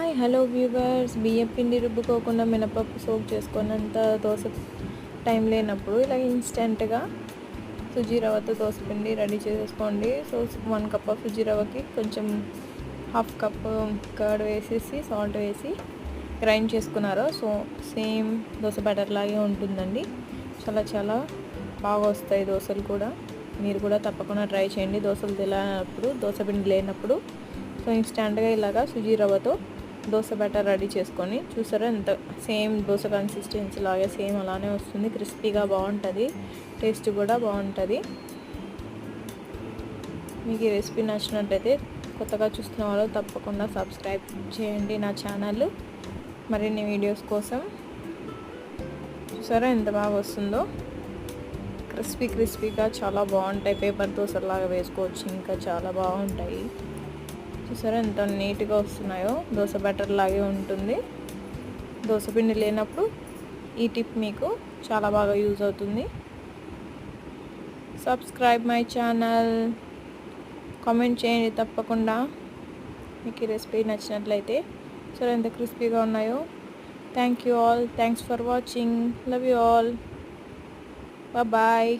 Hi hello viewers, బియ్యం పిండి రుబ్బుకోకుండా మినపప్పు సోక్ చేసుకున్నంత దోశ టైం లేనప్పుడు ఇలా ఇన్స్టెంట్గా సుజీ రవ్వతో దోశ పిండి రెడీ చేసేసుకోండి. సో 1 కప్ ఆఫ్ సుజీ రవ్వకి కొంచెం హాఫ్ కప్ కర్డ్ వేసేసి సాల్ట్ వేసి గ్రైండ్ చేసుకున్నారు. సో సేమ్ దోశ బ్యాటర్ లాగే ఉంటుందండి. చాలా బాగా వస్తాయి దోశలు కూడా. మీరు కూడా తప్పకుండా ట్రై చేయండి. దోశలు తెలియనప్పుడు, దోశ పిండి లేనప్పుడు సో ఇన్స్టాంట్గా ఇలాగా సుజీ రవ్వతో దోశ బ్యాటర్ రెడీ చేసుకొని చూసారా, ఎంత సేమ్ దోశ కన్సిస్టెన్సీ లాగే సేమ్ అలానే వస్తుంది. క్రిస్పీగా బాగుంటుంది, టేస్ట్ కూడా బాగుంటుంది. మీకు ఈ రెసిపీ నచ్చినట్టయితే కొత్తగా చూస్తున్న వాళ్ళు తప్పకుండా సబ్స్క్రైబ్ చేయండి నా ఛానల్ మరిన్ని వీడియోస్ కోసం. చూసారా ఎంత బాగా వస్తుందో, క్రిస్పీగా చాలా బాగుంటాయి. పేపర్ దోశలాగా వేసుకోవచ్చు, ఇంకా చాలా బాగుంటాయి. చూసారా ఎంత నీట్గా వస్తున్నాయో, దోశ బ్యాటర్ లాగే ఉంటుంది. దోశ పిండి లేనప్పుడు ఈ టిప్ మీకు చాలా బాగా యూజ్ అవుతుంది. సబ్స్క్రైబ్ మై ఛానల్, కామెంట్ చేయండి తప్పకుండా మీకు ఈ రెసిపీ నచ్చినట్లయితే. సరే ఎంత క్రిస్పీగా ఉన్నాయో. Thank you all, thanks for watching, love you all, bye.